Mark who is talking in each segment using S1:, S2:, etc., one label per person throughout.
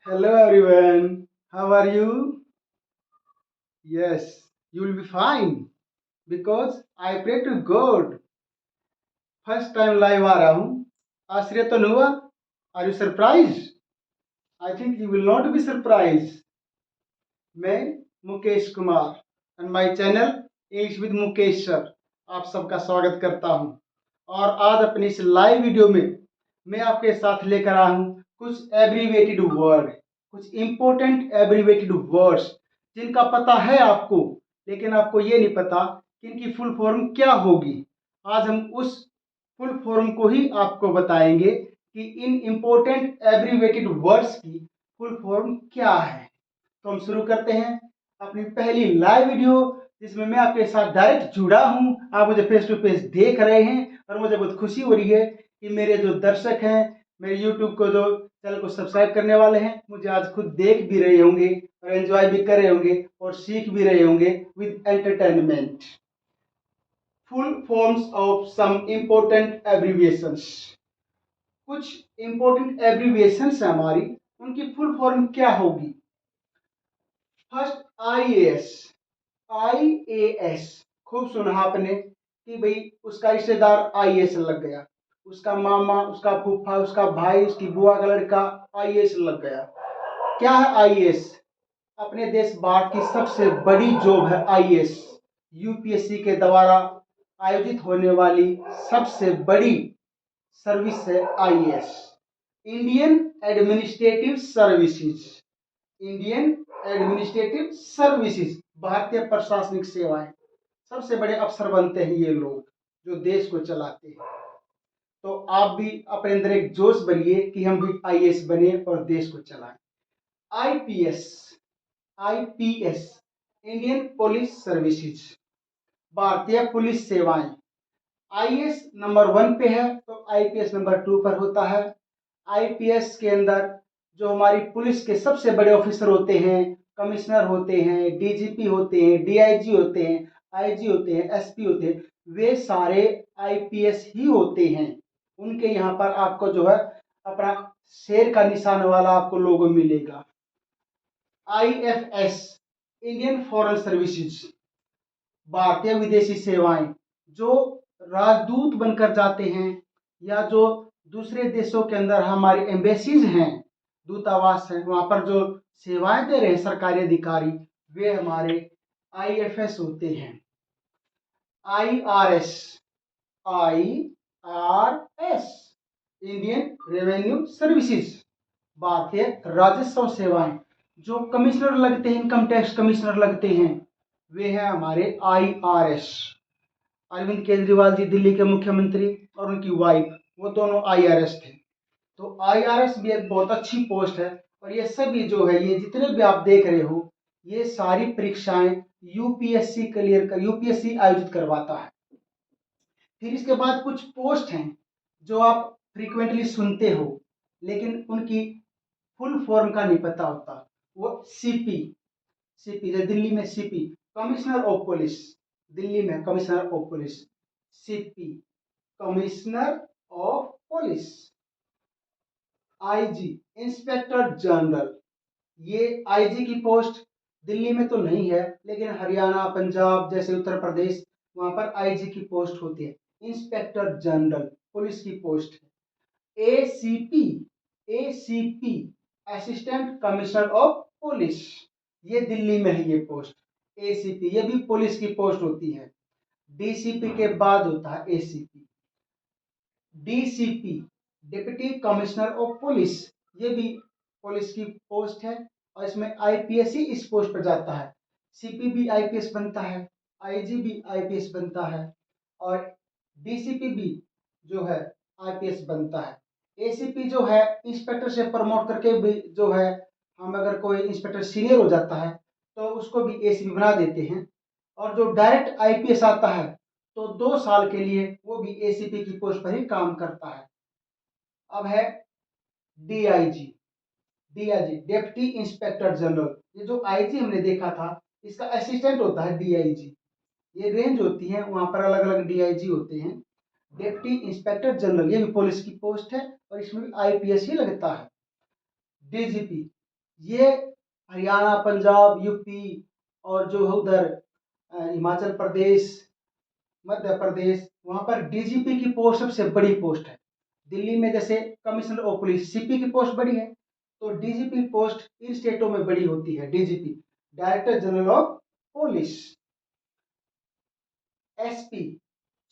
S1: Hello everyone, how are you? Yes, you will be fine because I pray to God. First time live आ रहा हूँ। आश्चर्य तो नहीं हुआ? Are you surprise? I think you will not be surprise. मैं Mukesh Kumar and my channel English with Mukesh sir आप सबका स्वागत करता हूँ। और आज अपनी इस लाइव वीडियो में मैं आपके साथ लेकर आया हूँ कुछ एब्रीवेटेड वर्ड, कुछ इंपॉर्टेंट एब्रीवेटेड वर्ड्स जिनका पता है आपको, लेकिन आपको ये नहीं पता कि इनकी फुल फॉर्म क्या होगी। आज हम उस फुल फॉर्म को ही आपको बताएंगे कि इन इंपॉर्टेंट एब्रीवेटेड वर्ड्स की फुल फॉर्म क्या है। तो हम शुरू करते हैं अपनी पहली लाइव वीडियो, जिसमें मैं आपके साथ डायरेक्ट जुड़ा हूं। आप मुझे फेस टू फेस देख रहे हैं और मुझे बहुत खुशी हो रही है कि मेरे जो दर्शक हैं, मेरे यूट्यूब को जो चैनल को सब्सक्राइब करने वाले हैं, मुझे आज खुद देख भी रहे होंगे और एंजॉय भी कर रहे होंगे और सीख भी रहे होंगे with entertainment. Full forms of some important abbreviations. कुछ इंपॉर्टेंट एब्रीविएशंस है हमारी, उनकी फुल फॉर्म क्या होगी? First IAS. आईएएस खूब सुना आपने कि भाई उसका रिश्तेदार आईएएस लग गया, उसका मामा, उसका फूफा, उसका भाई, उसकी बुआ का लड़का आईएएस लग गया। क्या है आईएएस? अपने देश भारत की सबसे बड़ी जॉब है आईएएस। यूपीएससी के द्वारा आयोजित होने वाली सबसे बड़ी सर्विस है IAS, Indian administrative services. Indian administrative services, भारतीय प्रशासनिक सेवाएं। सबसे बड़े अफसर बनते हैं ये लोग जो देश को चलाते हैं। तो आप भी अपने अंदर एक जोश भरिए कि हम भी आईएएस बने और देश को चलाएं। IPS. IPS Indian police services, भारतीय पुलिस सेवाएं। आईएएस नंबर 1 पे है तो आईपीएस नंबर 2 पर होता है। आईपीएस के अंदर जो हमारी पुलिस के सबसे बड़े ऑफिसर होते हैं, कमिश्नर होते हैं, डीजीपी होते हैं, डीआईजी होते हैं, आईजी होते हैं, एसपी होते हैं, वे सारे आईपीएस ही होते हैं। उनके यहाँ पर आपको जो है अपना शेर का निशान वाला आपको लोगो मिलेगा। आईएफएस इंडियन फॉरेन सर्विसेज, भारतीय विदेशी सेवाएं। जो राजदूत बनकर जाते हैं या जो दूसरे देशों के अंदर हमारी एम्बेसीज हैं, दूतावास हैं, वहां पर जो सेवाएं दे रहे हैं सरकारी अधिकारी, वे हमारे आईएफएस होते हैं। IRS. IRS Indian revenue services, भारतीय राजस्व सेवाएं। जो कमिश्नर लगते हैं, इनकम टैक्स कमिश्नर लगते हैं, वे हैं हमारे आईआरएस। अरविंद केजरीवाल जी दिल्ली के मुख्यमंत्री और उनकी वाइफ, वो दोनों आईआरएस थे। तो आईआरएस भी एक बहुत अच्छी पोस्ट है। और ये सभी जो है, ये जितने भी आप देख रहे हो, ये सारी परीक्षाएं यूपीएससी आयोजित करवाता है। फिर इसके बाद कुछ पोस्ट हैं जो आप फ्रीक्वेंटली सुनते हो, लेकिन उनकी फुल फॉर्म का नहीं पता होता। वो सीपी। सीपी जो दिल्ली में CP, commissioner of police, Delhi में commissioner of police, CP, commissioner of police. IG, inspector general. ये आईजी की पोस्ट दिल्ली में तो नहीं है, लेकिन हरियाणा, पंजाब जैसे उत्तर प्रदेश, वहां पर आईजी की पोस्ट होती है। इंस्पेक्टर जनरल पुलिस की पोस्ट है। ACP. ACP assistant commissioner of police, ये दिल्ली में है ये पोस्ट। एसीपी ये भी पुलिस की पोस्ट होती है। डीसीपी के बाद होता है ACP. DCP deputy commissioner of police, ये भी पुलिस की पोस्ट है और इसमें आईपीएस ही इस पोस्ट पर जाता है। सीपी भी आईपीएस बनता है, आईजी भी आईपीएस बनता है और डीसीपी भी जो है आईपीएस बनता है। एसीपी जो है इंस्पेक्टर से प्रमोट करके भी जो है, हम अगर कोई इंस्पेक्टर सीनियर हो जाता है तो उसको भी एसीपी बना देते हैं। और जो डायरेक्ट आईपीएस आता है तो 2 साल के लिए वो भी एसीपी की पोस्ट पर ही काम करता है। अब है DIG. DIG deputy inspector general. ये जो आईजी हमने देखा था, इसका असिस्टेंट होता है डीआईजी। ये रेंज होती है, वहां पर अलग अलग डीआईजी होते हैं। डिप्टी इंस्पेक्टर जनरल ये भी पुलिस की पोस्ट है और इसमें भी आईपीएस ही लगता है। डीजीपी ये हरियाणा, पंजाब, यूपी और जो है उधर हिमाचल प्रदेश, मध्य प्रदेश, वहां पर डीजीपी की पोस्ट सबसे बड़ी पोस्ट है। दिल्ली में जैसे कमिश्नर ऑफ पुलिस, सीपी की पोस्ट बड़ी है, तो डीजीपी पोस्ट इन स्टेटों में बड़ी होती है। DGP, director general of police. SP,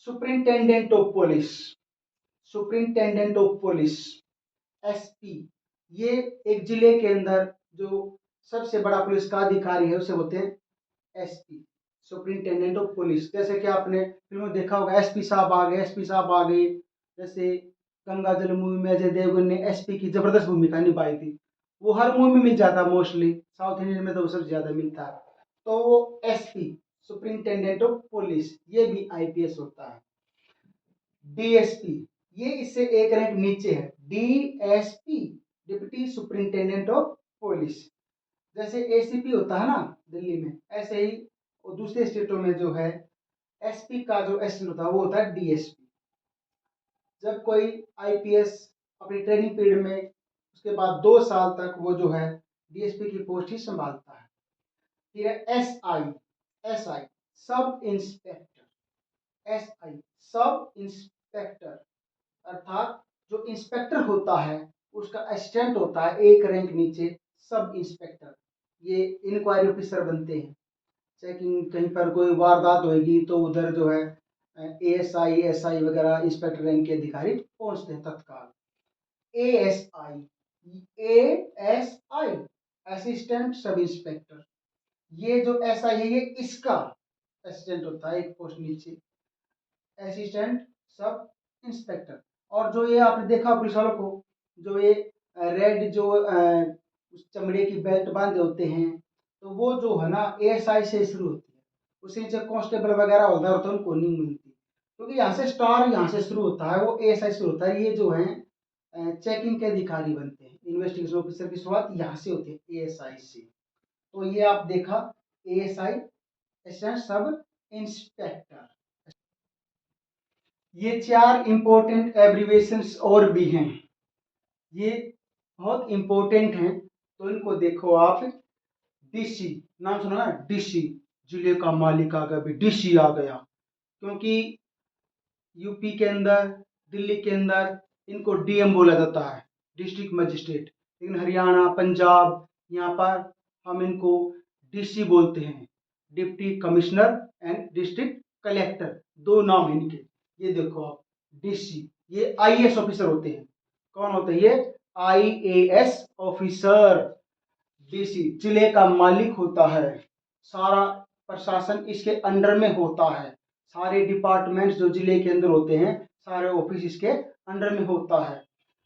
S1: superintendent of police, superintendent of police. SP, ये एक जिले के अंदर जो सबसे बड़ा पुलिस का अधिकारी है उसे बोलते हैं एसपी, सुपरिंटेंडेंट ऑफ पुलिस। जैसे कि आपने फिल्म में देखा होगा, एसपी साहब आ गए, एसपी साहब आ गए। जैसे गंगा जल मूवी में अजय देवगन ने एसपी की जबरदस्त भूमिका निभाई थी, वो हर मूवी में मिल जाता है मोस्टली, साउथ इंडियन में तो सबसे ज्यादा मिलता है। तो वो एसपी, सुपरिंटेंडेंट ऑफ पुलिस, ये भी आईपीएस होता है। डीएसपी, ये इससे एक रैंक नीचे है, DSP, deputy superintendent of police. जैसे एसीपी होता है ना दिल्ली में, ऐसे ही और दूसरे स्टेटों में जो है एसपी का जो एसिस्टेंट होता है वो होता है डीएसपी। जब कोई आईपीएस अपनी ट्रेनिंग पीरियड में, उसके बाद 2 साल तक वो जो है डीएसपी की पोस्ट ही संभालता है। फिर है SI, SI sub inspector, SI sub inspector, अर्थात जो इंस्पेक्टर होता है उसका असिस्टेंट होता है एक रैंक नीचे, सब इंस्पेक्टर। ये इंक्वायरी ऑफिसर बनते हैं। चेकिंग कहीं पर कोई वारदात होगी तो उधर जो है एएसआई, एसआई वगैरह इंस्पेक्टर रैंक के अधिकारी पहुंचते हैं तत्काल। ASI, ASI assistant sub inspector. ये जो एसआई है ये इसका असिस्टेंट होता है एक पोस्ट नीचे, असिस्टेंट सब इंस्पेक्टर। और जो ये आपने देखा पुलिस वालों को, जो ये रेड जो उस चमड़े की बेल्ट बांधे होते हैं, तो वो जो है ना एएसआई से शुरू होती है, उससे नीचे कांस्टेबल वगैरह होता है तो उनको नहीं मिलती, क्योंकि यहाँ से स्टार यहाँ से शुरू होता है, वो एएसआई से होता है। ये जो है चेकिंग के अधिकारी बनते हैं, इन्वेस्टिगेशन ऑफिसर की शुरुआत यहाँ से होती है, एएसआई से। तो ये आप देखा, एएसआई असिस्टेंट सब इंस्पेक्टर। ये 4 इंपॉर्टेंट एब्रीवेशंस और भी हैं, ये बहुत इंपॉर्टेंट हैं, तो इनको देखो आप। डीसी, नाम सुना ना, डीसी, जिले का मालिक आ गया, भी डीसी आ गया, क्योंकि यूपी के अंदर, दिल्ली के अंदर इनको डीएम बोला जाता है, डिस्ट्रिक्ट मजिस्ट्रेट। लेकिन हरियाणा, पंजाब, यहाँ पर हम इनको डीसी बोलते हैं, deputy commissioner and district collector, 2 नाम है इनके। ये देखो आप, डीसी, ये आईएएस ऑफिसर होते हैं। कौन होते हैं ये? IAS officer. डीसी जिले का मालिक होता है, सारा प्रशासन इसके अंडर में होता है, सारे डिपार्टमेंट्स जो जिले के अंदर होते हैं सारे ऑफिस इसके अंडर में होता है।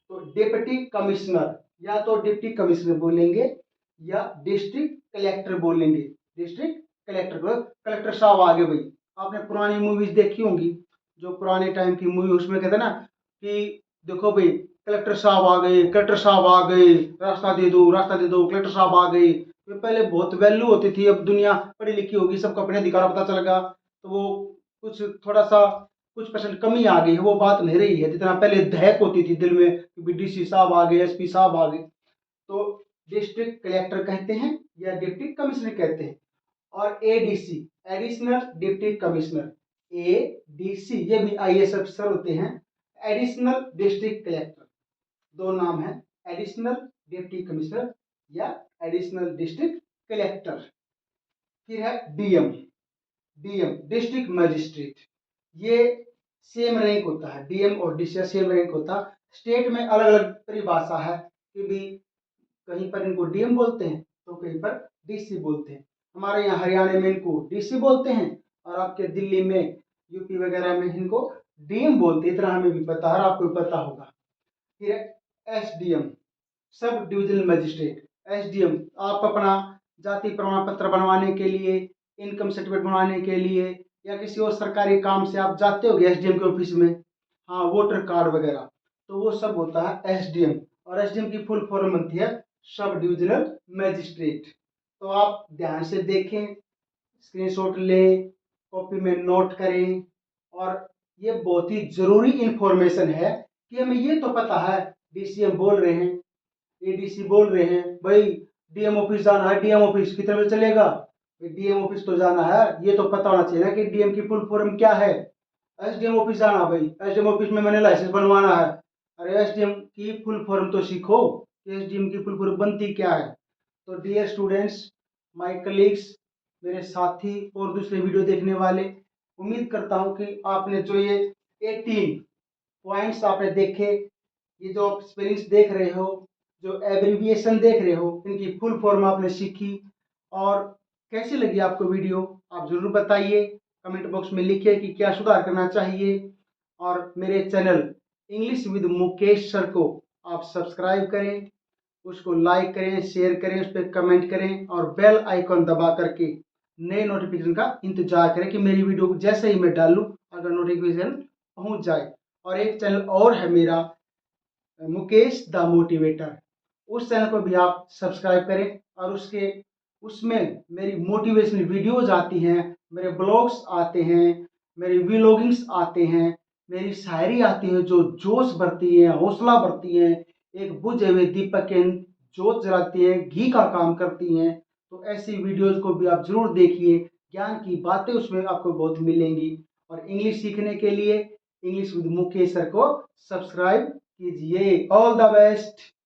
S1: तो डिप्टी कमिश्नर, या तो डिप्टी कमिश्नर बोलेंगे या डिस्ट्रिक्ट कलेक्टर बोलेंगे। डिस्ट्रिक्ट कलेक्टर को कलेक्टर साहब आगे भाई, आपने पुरानी मूवीज देखी होंगी, जो पुराने टाइम की मूवी, उसमें कहते हैं ना कि देखो भाई कलेक्टर साहब आ गए, कलेक्टर साहब आ गए, रास्ता दे दो, रास्ता दे दो, कलेक्टर साहब आ गए। तो पहले बहुत वैल्यू होती थी, अब दुनिया पढ़ी लिखी होगी, सबको अपने अधिकार पता चल गया, तो वो कुछ थोड़ा सा कुछ परसेंट कमी आ गई है, वो बात नहीं रही है जितना पहले दहक होती थी दिल में कि डीसी साहब आ गए, एसपी साहब आ गए। तो डिस्ट्रिक्ट कलेक्टर कहते हैं या डिप्टी कमिश्नर कहते हैं। और ADC, additional deputy commissioner, ADC, ये भी आईएएस अफसर होते हैं। एडिशनल डिस्ट्रिक्ट कलेक्टर, 2 नाम है, एडिशनल डिप्टी कमिश्नर या एडिशनल डिस्ट्रिक्ट कलेक्टर। फिर है डीएम, डीएम डिस्ट्रिक्ट मजिस्ट्रेट, ये सेम रैंक होता है, डीएम और डीसी सेम रैंक होता है। स्टेट में अलग अलग परिभाषा है कि भी कहीं पर इनको डीएम बोलते हैं तो कहीं पर डीसी बोलते हैं। हमारे यहाँ हरियाणा में इनको डीसी बोलते हैं, और आपके दिल्ली में, यूपी वगैरह में इनको डीएम बोलते हैं, इतना हमें भी पता है, आपको भी पता होगा। फिर SDM, sub divisional magistrate. SDM, आप अपना जाति प्रमाण पत्र बनवाने के लिए, इनकम सर्टिफिकेट बनवाने के लिए, या किसी और सरकारी काम से आप जाते हो एसडीएम के ऑफिस में, हाँ वोटर कार्ड वगैरह, तो वो सब होता है एसडीएम। और एसडीएम की फुल फॉर्म बनती है सब डिविजनल मैजिस्ट्रेट। तो आप ध्यान से देखें, स्क्रीनशॉट लें, कॉपी में नोट करें, और ये बहुत ही जरूरी इंफॉर्मेशन है कि हमें ये तो पता है डीसीएम बोल रहे हैं, एडीसी बोल रहे हैं भाई, डीएम ऑफिस जाना है, डीएम ऑफिस कितने बजे चलेगा? डीएम ऑफिस तो जाना है, ये तो पता होना चाहिए ना कि डीएम की फुल फॉर्म क्या है। एसडीएम ऑफिस जाना भाई, एसडीएम ऑफिस में मैंने लाइसेंस बनवाना है। अरे एसडीएम की फुल फॉर्म तो सीखो, एसडीएम की फुल फॉर्म बनती क्या है। तो डियर स्टूडेंट्स, माय कलीग्स, मेरे साथी और दूसरे वीडियो देखने वाले, उम्मीद करता हूं कि आपने जो ये 18 पॉइंट्स आपने देखे, ये जो आप स्पेलिंग्स देख रहे हो, जो एब्रिविएशन देख रहे हो, इनकी फुल फॉर्म आपने सीखी। और कैसी लगी आपको वीडियो, आप जरूर बताइए, कमेंट बॉक्स में लिखिए कि क्या सुधार करना चाहिए। और मेरे channel English with Mukesh sir को आप सब्सक्राइब करें, उसको लाइक करें, शेयर करें, उस पर कमेंट करें और बेल आइकॉन दबा करके नए नोटिफिकेशन का इंतजार करें कि मेरी वीडियो जैसे ही मैं डालूं अगर नोटिफिकेशन पहुंच जाए। और एक चैनल और है मेरा, मुकेश द मोटिवेटर, उस चैनल को भी आप सब्सक्राइब करें। और उसमें मेरी मोटिवेशनल वीडियोज आती हैं, मेरे ब्लॉग्स आते हैं, मेरी व्लॉगिंग्स आते हैं, मेरी शायरी आती है जो जोश भरती है, हौसला भरती है, एक बुझे हुए दीपक के जोत जलाती है, घी का काम करती हैं। तो ऐसी वीडियोज को भी आप जरूर देखिए, ज्ञान की बातें उसमें आपको बहुत मिलेंगी। और इंग्लिश सीखने के लिए इंग्लिश विद मुकेश सर को सब्सक्राइब कीजिए। All the best.